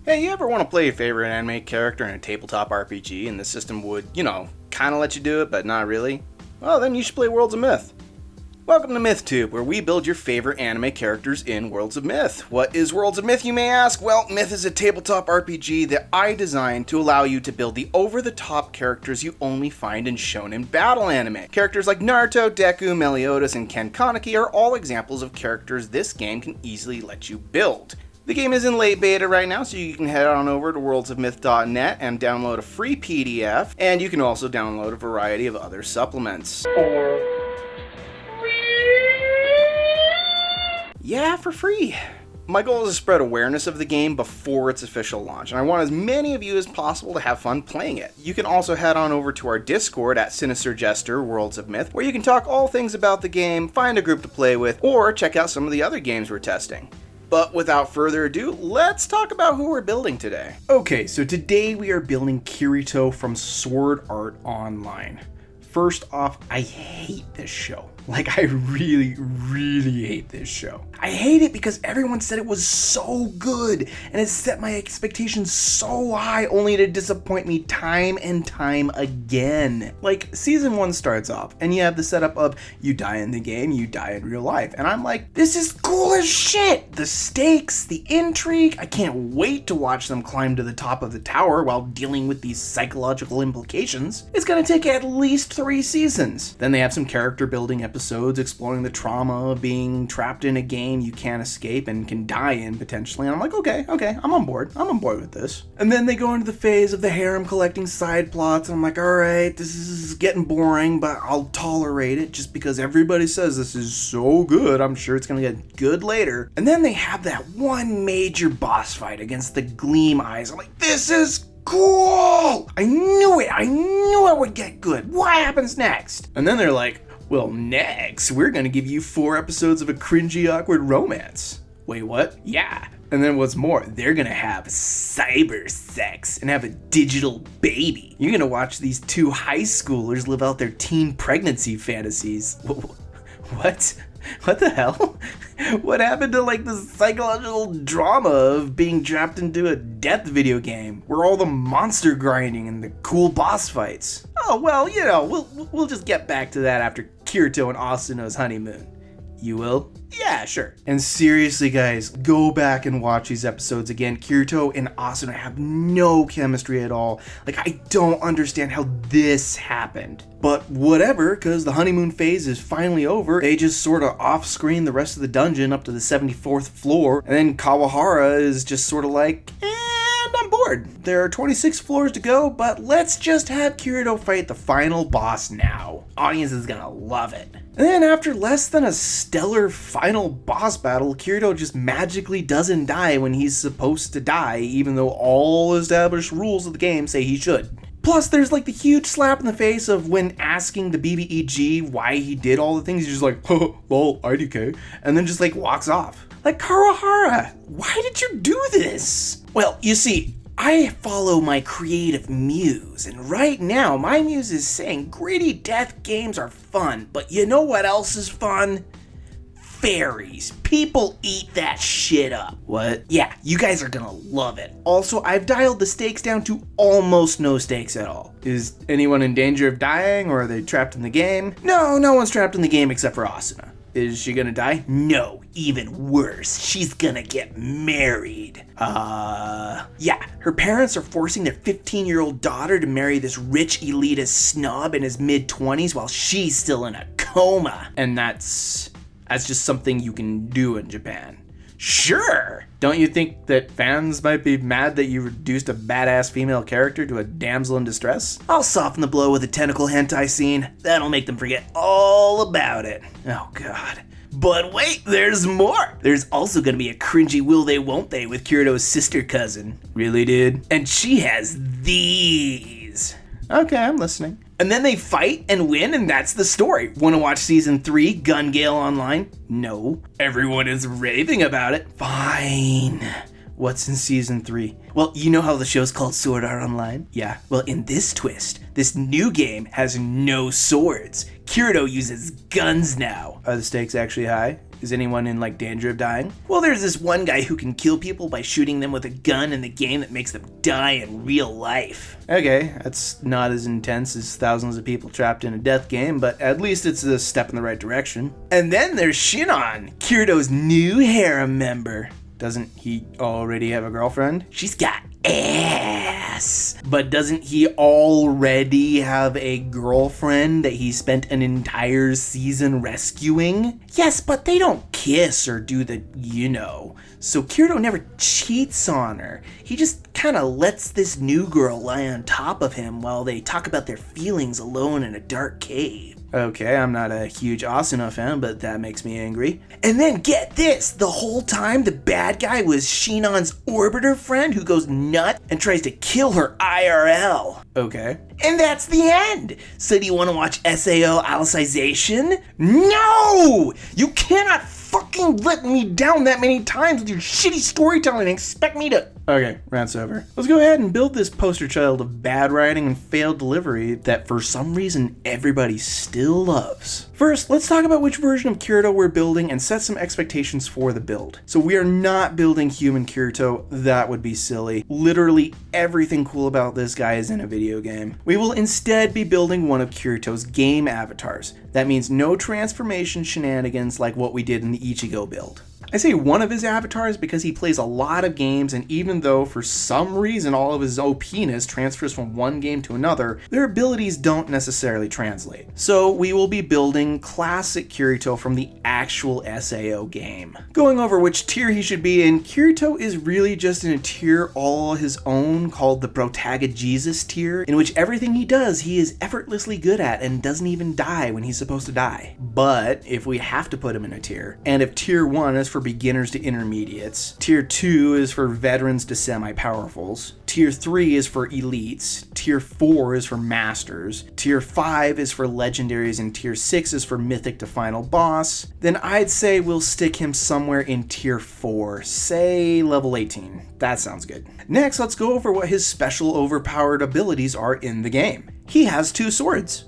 Hey, you ever want to play your favorite anime character in a tabletop RPG and the system would, kind of let you do it, but not really? Well, then you should play Worlds of Myth. Welcome to Mythtube, where we build your favorite anime characters in Worlds of Myth. What is Worlds of Myth, you may ask? Well, Myth is a tabletop RPG that I designed to allow you to build the over-the-top characters you only find in shonen battle anime. Characters like Naruto, Deku, Meliodas, and Ken Kaneki are all examples of characters this game can easily let you build. The game is in late beta right now, so you can head on over to worldsofmyth.net and download a free PDF, and you can also download a variety of other supplements. Yeah, for free. My goal is to spread awareness of the game before its official launch, and I want as many of you as possible to have fun playing it. You can also head on over to our Discord at Sinister Jester Worlds of Myth, where you can talk all things about the game, find a group to play with, or check out some of the other games we're testing. But without further ado, let's talk about who we're building today. Okay, so today we are building Kirito from Sword Art Online. First off, I hate this show. Like, I really hate this show. I hate it because everyone said it was so good, and it set my expectations so high, only to disappoint me time and time again. Like, season 1 starts off, and you have the setup of you die in the game, you die in real life. And I'm like, this is cool as shit! The stakes, the intrigue, I can't wait to watch them climb to the top of the tower while dealing with these psychological implications. It's gonna take at least 3 seasons. Then they have some character building episodes exploring the trauma of being trapped in a game you can't escape and can die in potentially. And I'm like, okay, I'm on board with this. And then they go into the phase of the harem collecting side plots, and I'm like, alright, this is getting boring, but I'll tolerate it just because everybody says this is so good, I'm sure it's gonna get good later. And then they have that one major boss fight against the Gleam Eyes. I'm like, this is cool! I knew it would get good. What happens next? And then they're like, well, next, we're gonna give you 4 episodes of a cringy, awkward romance. Wait, what? Yeah. And then what's more, they're gonna have cyber sex and have a digital baby. You're gonna watch these 2 high schoolers live out their teen pregnancy fantasies. What? What the hell? What happened to the psychological drama of being trapped into a death video game where all the monster grinding and the cool boss fights? Oh, well, we'll just get back to that after Kirito and Asuno's honeymoon. You will? Yeah, sure. And seriously, guys, go back and watch these episodes again. Kirito and Asuna have no chemistry at all. I don't understand how this happened. But whatever, because the honeymoon phase is finally over. They just sort of off-screen the rest of the dungeon up to the 74th floor, and then Kawahara is just sort of like, and I'm bored. There are 26 floors to go, but let's just have Kirito fight the final boss now. Audience is gonna love it. And then after less than a stellar final boss battle, Kirito just magically doesn't die when he's supposed to die, even though all established rules of the game say he should. Plus, there's the huge slap in the face of when asking the BBEG why he did all the things, he's just like, oh, well, IDK, and then just walks off. Kawahara, why did you do this? Well, you see, I follow my creative muse, and right now my muse is saying gritty death games are fun, but you know what else is fun? Fairies. People eat that shit up. What? Yeah, you guys are gonna love it. Also, I've dialed the stakes down to almost no stakes at all. Is anyone in danger of dying, or are they trapped in the game? No one's trapped in the game except for Asuna. Is she gonna die? No, even worse. She's gonna get married. Yeah, her parents are forcing their 15-year-old daughter to marry this rich elitist snub in his mid-20s while she's still in a coma. And that's just something you can do in Japan. Sure! Don't you think that fans might be mad that you reduced a badass female character to a damsel in distress? I'll soften the blow with a tentacle hentai scene. That'll make them forget all about it. Oh god. But wait, there's more! There's also gonna be a cringy will they won't they with Kirito's sister cousin. Really, dude? And she has these. Okay, I'm listening. And then they fight and win, and that's the story. Wanna watch season 3, Gun Gale Online? No. Everyone is raving about it. Fine. What's in season 3? Well, you know how the show's called Sword Art Online? Yeah. Well, in this twist, this new game has no swords. Kirito uses guns now. Are the stakes actually high? Is anyone in like danger of dying? Well, there's this one guy who can kill people by shooting them with a gun in the game that makes them die in real life. Okay, that's not as intense as thousands of people trapped in a death game, but at least it's a step in the right direction. And then there's Shinon, Kirito's new harem member. Doesn't he already have a girlfriend? She's got ass. But doesn't he already have a girlfriend that he spent an entire season rescuing? Yes, but they don't kiss or do the, So Kirito never cheats on her. He just kind of lets this new girl lie on top of him while they talk about their feelings alone in a dark cave. Okay, I'm not a huge Asuna fan, but that makes me angry. And then get this, the whole time the bad guy was Shinon's orbiter friend who goes nuts and tries to kill her IRL. Okay. And that's the end! So do you want to watch SAO Alicization? No! You cannot fucking let me down that many times with your shitty storytelling and expect me to... Okay, rant's over. Let's go ahead and build this poster child of bad writing and failed delivery that for some reason everybody still loves. First, let's talk about which version of Kirito we're building and set some expectations for the build. So we are not building human Kirito, that would be silly. Literally everything cool about this guy is in a video game. We will instead be building one of Kirito's game avatars. That means no transformation shenanigans like what we did in the Ichigo build. I say one of his avatars because he plays a lot of games, and even though for some reason all of his OPness transfers from one game to another, their abilities don't necessarily translate. So we will be building classic Kirito from the actual SAO game. Going over which tier he should be in, Kirito is really just in a tier all his own called the Protagogesus tier, in which everything he does he is effortlessly good at and doesn't even die when he's supposed to die. But if we have to put him in a tier, and if tier 1 is for beginners to intermediates, tier 2 is for veterans to semi-powerfuls, tier 3 is for elites, tier 4 is for masters, tier 5 is for legendaries, and tier 6 is for mythic to final boss, then I'd say we'll stick him somewhere in tier 4, say level 18. That sounds good. Next, let's go over what his special overpowered abilities are in the game. He has 2 swords.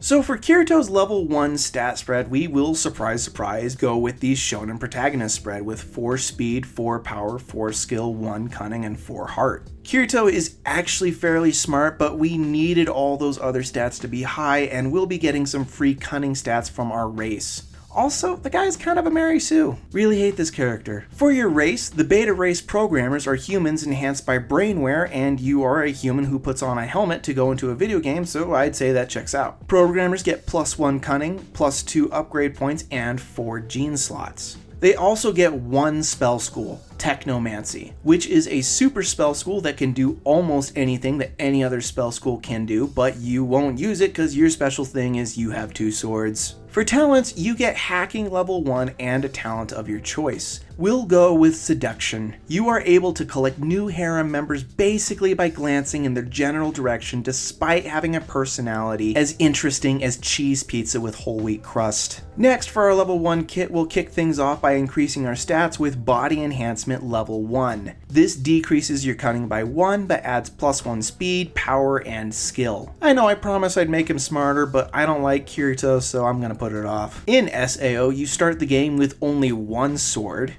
So for Kirito's level 1 stat spread, we will, surprise surprise, go with the shonen protagonist spread with 4 speed, 4 power, 4 skill, 1 cunning, and 4 heart. Kirito is actually fairly smart, but we needed all those other stats to be high, and we'll be getting some free cunning stats from our race. Also, the guy's kind of a Mary Sue. Really hate this character. For your race, the beta race programmers are humans enhanced by brainware, and you are a human who puts on a helmet to go into a video game, so I'd say that checks out. Programmers get +1 cunning, +2 upgrade points, and 4 gene slots. They also get 1 spell school, Technomancy, which is a super spell school that can do almost anything that any other spell school can do, but you won't use it because your special thing is you have 2 swords. For talents, you get hacking level 1 and a talent of your choice. We'll go with seduction. You are able to collect new harem members basically by glancing in their general direction despite having a personality as interesting as cheese pizza with whole wheat crust. Next, for our level 1 kit, we'll kick things off by increasing our stats with body enhancement level 1. This decreases your cunning by 1 but adds +1 speed, power, and skill. I know I promised I'd make him smarter, but I don't like Kirito, so I'm gonna put it off. In SAO, you start the game with only 1 sword.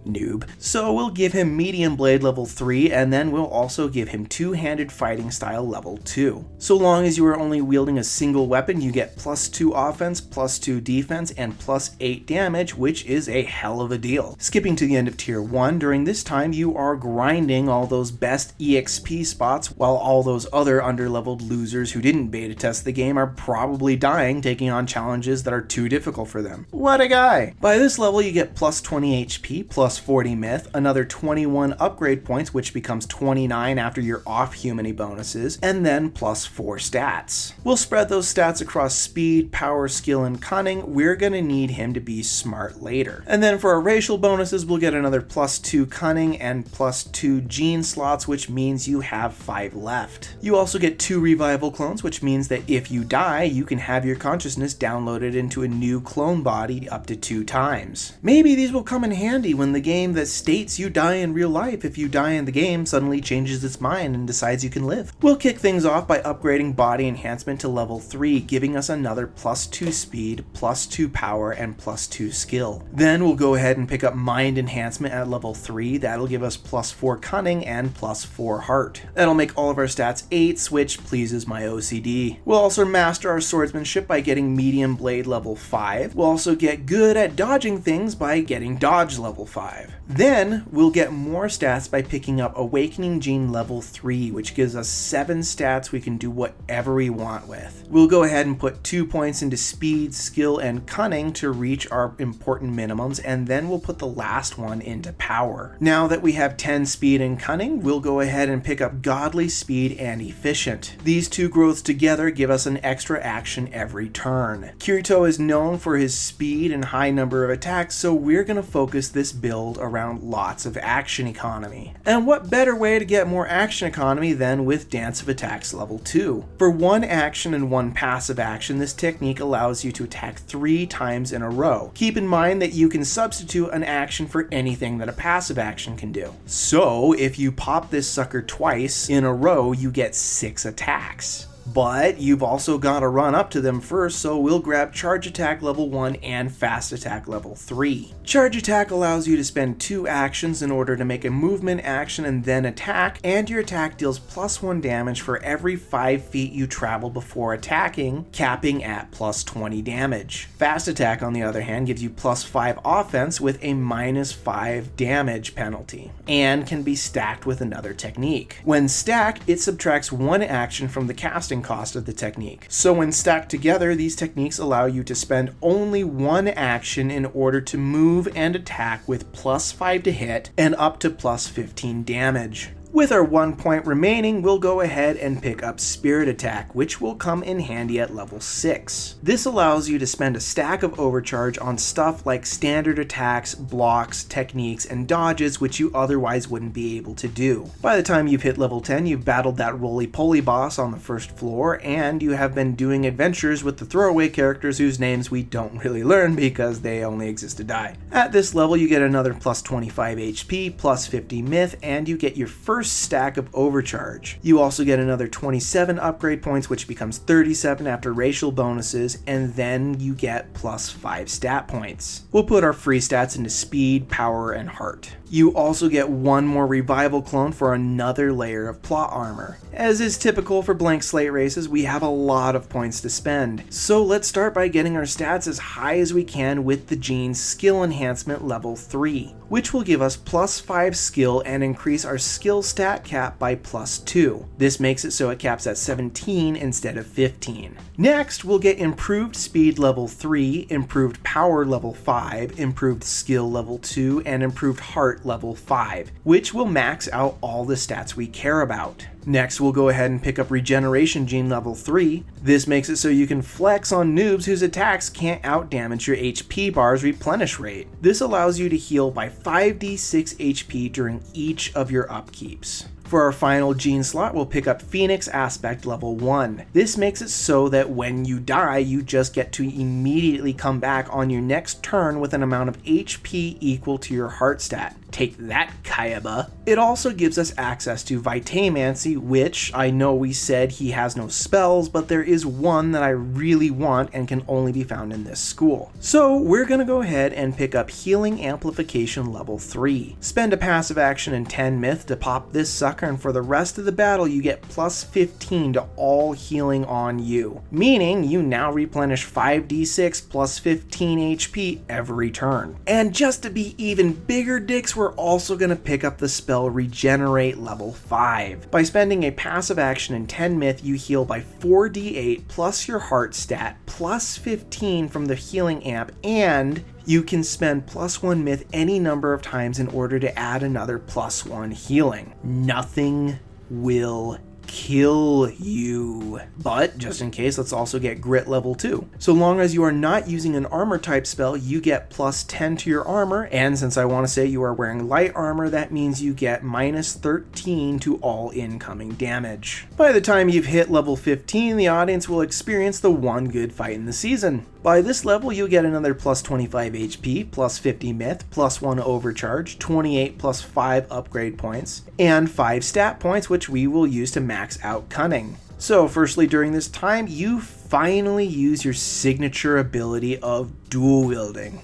Noob. So we'll give him medium blade level 3, and then we'll also give him two-handed fighting style level 2. So long as you are only wielding a single weapon, you get +2 offense, +2 defense, and +8 damage, which is a hell of a deal. Skipping to the end of tier 1, during this time you are grinding all those best EXP spots, while all those other underleveled losers who didn't beta test the game are probably dying taking on challenges that are too difficult for them. What a guy! By this level you get +20 HP, +40 myth, another 21 upgrade points, which becomes 29 after your off-humany bonuses, and then +4 stats. We'll spread those stats across speed, power, skill, and cunning. We're gonna need him to be smart later. And then for our racial bonuses, we'll get another +2 cunning and +2 gene slots, which means you have 5 left. You also get 2 revival clones, which means that if you die, you can have your consciousness downloaded into a new clone body up to 2 times. Maybe these will come in handy when the game that states you die in real life if you die in the game suddenly changes its mind and decides you can live. We'll kick things off by upgrading body enhancement to level 3, giving us another +2 speed, +2 power, and +2 skill. Then we'll go ahead and pick up mind enhancement at level 3. That'll give us +4 cunning and +4 heart. That'll make all of our stats 8s, which pleases my OCD. We'll also master our swordsmanship by getting medium blade level 5. We'll also get good at dodging things by getting dodge level 5. Then we'll get more stats by picking up awakening gene level 3, which gives us 7 stats we can do whatever we want with. We'll go ahead and put 2 points into speed, skill, and cunning to reach our important minimums, and then we'll put the last one into power. Now that we have 10 speed and cunning, we'll go ahead and pick up godly speed and efficient. These two growths together give us an extra action every turn. Kirito is known for his speed and high number of attacks, so we're going to focus this build around lots of action economy. And what better way to get more action economy than with Dance of Attacks level 2. For 1 action and 1 passive action, this technique allows you to attack 3 times in a row. Keep in mind that you can substitute an action for anything that a passive action can do. So if you pop this sucker twice in a row, you get 6 attacks. But you've also got to run up to them first, so we'll grab Charge Attack level 1 and Fast Attack level 3. Charge Attack allows you to spend 2 actions in order to make a movement action and then attack, and your attack deals +1 damage for every 5 feet you travel before attacking, capping at +20 damage. Fast Attack, on the other hand, gives you +5 offense with a -5 damage penalty, and can be stacked with another technique. When stacked, it subtracts 1 action from the casting cost of the technique. So when stacked together, these techniques allow you to spend only 1 action in order to move and attack with +5 to hit and up to +15 damage. With our 1 point remaining, we'll go ahead and pick up Spirit Attack, which will come in handy at level 6. This allows you to spend a stack of overcharge on stuff like standard attacks, blocks, techniques, and dodges, which you otherwise wouldn't be able to do. By the time you've hit level 10, you've battled that roly-poly boss on the first floor, and you have been doing adventures with the throwaway characters whose names we don't really learn because they only exist to die. At this level, you get another +25 HP, +50 myth, and you get your first stack of overcharge. You also get another 27 upgrade points, which becomes 37 after racial bonuses, and then you get +5 stat points. We'll put our free stats into speed, power, and heart. You also get 1 more revival clone for another layer of plot armor. As is typical for blank slate races, we have a lot of points to spend. So let's start by getting our stats as high as we can with the gene's skill enhancement level 3, which will give us +5 skill and increase our skill stat cap by +2. This makes it so it caps at 17 instead of 15. Next, we'll get improved speed level 3, improved power level 5, improved skill level 2, and improved heart level 5, which will max out all the stats we care about. Next, we'll go ahead and pick up Regeneration Gene level 3. This makes it so you can flex on noobs whose attacks can't outdamage your HP bar's replenish rate. This allows you to heal by 5d6 HP during each of your upkeeps. For our final gene slot, we'll pick up Phoenix Aspect level 1. This makes it so that when you die, you just get to immediately come back on your next turn with an amount of HP equal to your heart stat. Take that, Kayaba. It also gives us access to Vitamancy, which I know we said he has no spells, but there is one that I really want and can only be found in this school. So we're gonna go ahead and pick up Healing Amplification level 3. Spend a passive action and 10 myth to pop this sucker, and for the rest of the battle you get +15 to all healing on you, meaning you now replenish 5d6 +15 HP every turn. And just to be even bigger dicks, we're also going to pick up the spell Regenerate level 5. By spending a passive action and 10 myth, you heal by 4d8 plus your heart stat, +15 from the healing amp, and you can spend +1 myth any number of times in order to add another +1 healing. Nothing will kill you. But just in case, let's also get Grit level 2. So long as you are not using an armor type spell, you get +10 to your armor, and since I want to say you are wearing light armor, that means you get -13 to all incoming damage. By the time you've hit level 15, the audience will experience the one good fight in the season. By this level, you'll get another plus 25 HP, plus 50 myth, plus 1 overcharge, 28 plus 5 upgrade points, and 5 stat points, which we will use to max out cunning. So firstly, during this time, you finally use your signature ability of dual wielding.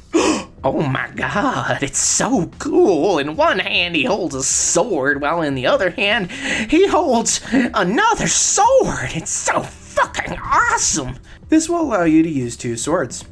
Oh my god, it's so cool. In one hand he holds a sword, while in the other hand he holds another sword. It's so fucking awesome. This will allow you to use 2 swords.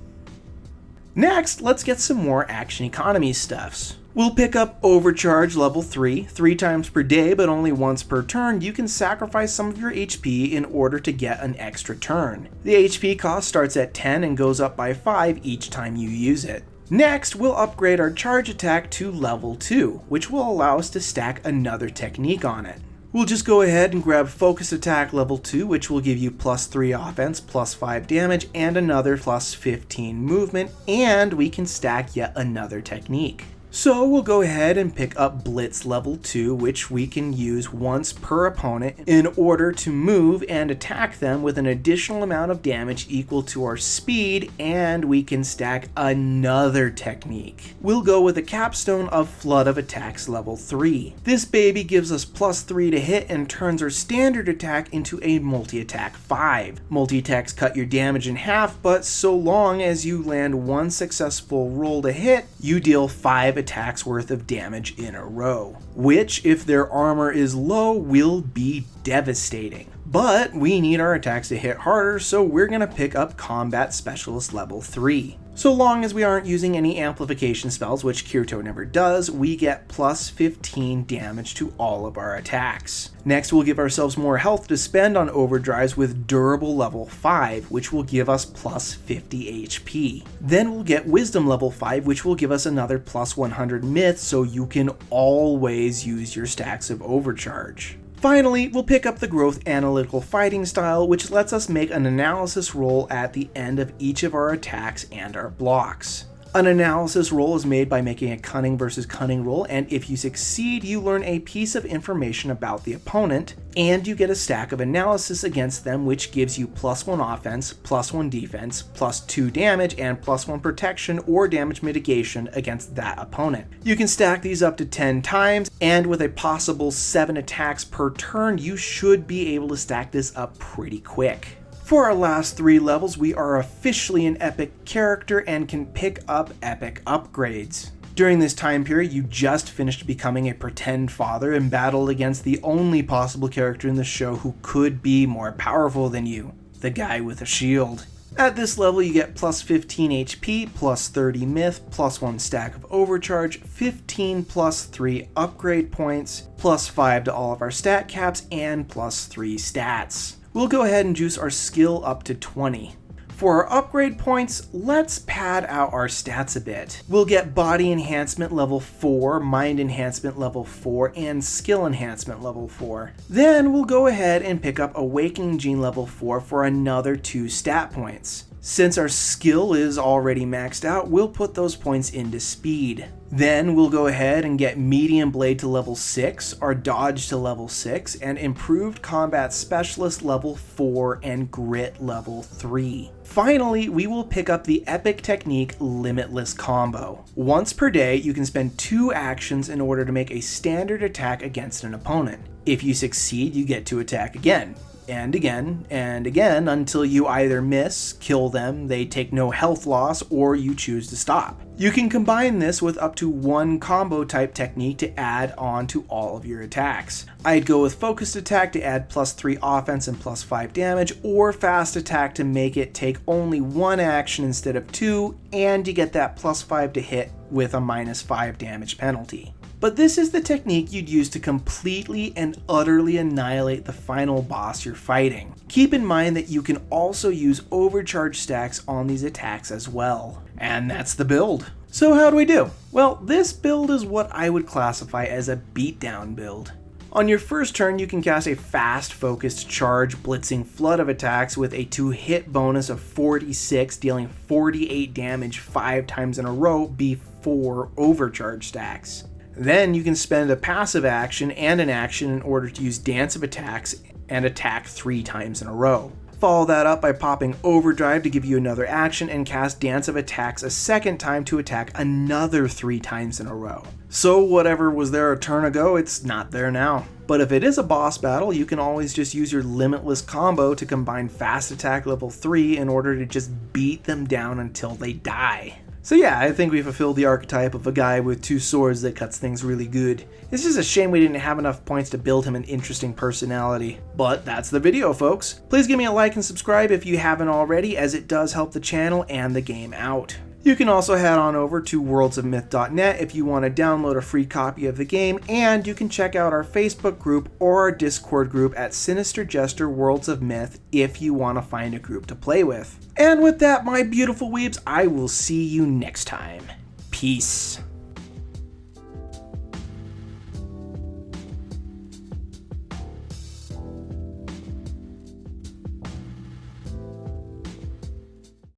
Next, let's get some more action economy stuffs. We'll pick up Overcharge level 3 times per day, but only once per turn. You can sacrifice some of your HP in order to get an extra turn. The HP cost starts at 10 and goes up by 5 each time you use it. Next, we'll upgrade our charge attack to level 2, which will allow us to stack another technique on it. We'll just go ahead and grab Focus Attack level 2, which will give you plus 3 offense, plus 5 damage, and another plus 15 movement, and we can stack yet another technique. So we'll go ahead and pick up Blitz level 2, which we can use once per opponent in order to move and attack them with an additional amount of damage equal to our speed, and we can stack another technique. We'll go with a capstone of Flood of Attacks level 3. This baby gives us plus 3 to hit and turns our standard attack into a multi-attack 5. Multi-attacks cut your damage in half, but so long as you land one successful roll to hit, you deal 5 attacks worth of damage in a row, which, if their armor is low, will be devastating. But we need our attacks to hit harder, so we're going to pick up Combat Specialist level 3. So long as we aren't using any amplification spells, which Kirito never does, we get plus 15 damage to all of our attacks. Next, we'll give ourselves more health to spend on overdrives with Durable level 5, which will give us plus 50 HP. Then we'll get Wisdom level 5, which will give us another plus 100 myth, so you can always use your stacks of overcharge. Finally, we'll pick up the Growth Analytical Fighting Style, which lets us make an analysis roll at the end of each of our attacks and our blocks. An analysis roll is made by making a cunning versus cunning roll, and if you succeed, you learn a piece of information about the opponent, and you get a stack of analysis against them, which gives you plus 1 offense, plus 1 defense, plus 2 damage, and plus 1 protection or damage mitigation against that opponent. You can stack these up to 10 times, and with a possible 7 attacks per turn, you should be able to stack this up pretty quick. For our last 3 levels, we are officially an epic character and can pick up epic upgrades. During this time period, you just finished becoming a pretend father and battled against the only possible character in the show who could be more powerful than you, the guy with a shield. At this level, you get plus 15 HP, plus 30 myth, plus 1 stack of overcharge, 15 plus 3 upgrade points, plus 5 to all of our stat caps, and plus 3 stats. We'll go ahead and juice our skill up to 20. For our upgrade points, let's pad out our stats a bit. We'll get Body Enhancement level 4, Mind Enhancement level 4, and Skill Enhancement level 4. Then we'll go ahead and pick up Awakening Gene level 4 for another 2 stat points. Since our skill is already maxed out, we'll put those points into speed. Then we'll go ahead and get Medium Blade to level 6, our Dodge to level 6, and Improved Combat Specialist level 4 and Grit level 3. Finally, we will pick up the epic technique Limitless Combo. Once per day, you can spend 2 actions in order to make a standard attack against an opponent. If you succeed, you get to attack again. And again, and again, until you either miss, kill them, they take no health loss, or you choose to stop. You can combine this with up to 1 combo type technique to add on to all of your attacks. I'd go with Focused Attack to add plus 3 offense and plus 5 damage, or Fast Attack to make it take only 1 action instead of 2, and you get that plus 5 to hit with a minus 5 damage penalty. But this is the technique you'd use to completely and utterly annihilate the final boss you're fighting. Keep in mind that you can also use overcharge stacks on these attacks as well. And that's the build. So how do we do? Well, this build is what I would classify as a beatdown build. On your first turn, you can cast a fast, focused charge, blitzing flood of attacks with a 2-hit bonus of 46, dealing 48 damage 5 times in a row before overcharge stacks. Then you can spend a passive action and an action in order to use Dance of Attacks and attack 3 times in a row. Follow that up by popping Overdrive to give you another action, and cast Dance of Attacks a second time to attack another 3 times in a row. So whatever was there a turn ago, it's not there now. But if it is a boss battle, you can always just use your Limitless combo to combine Fast Attack level 3 in order to just beat them down until they die. So yeah, I think we fulfilled the archetype of a guy with 2 swords that cuts things really good. It's just a shame we didn't have enough points to build him an interesting personality. But that's the video, folks. Please give me a like and subscribe if you haven't already, as it does help the channel and the game out. You can also head on over to worldsofmyth.net if you want to download a free copy of the game, and you can check out our Facebook group or our Discord group at Sinister Jester Worlds of Myth if you want to find a group to play with. And with that, my beautiful weebs, I will see you next time. Peace.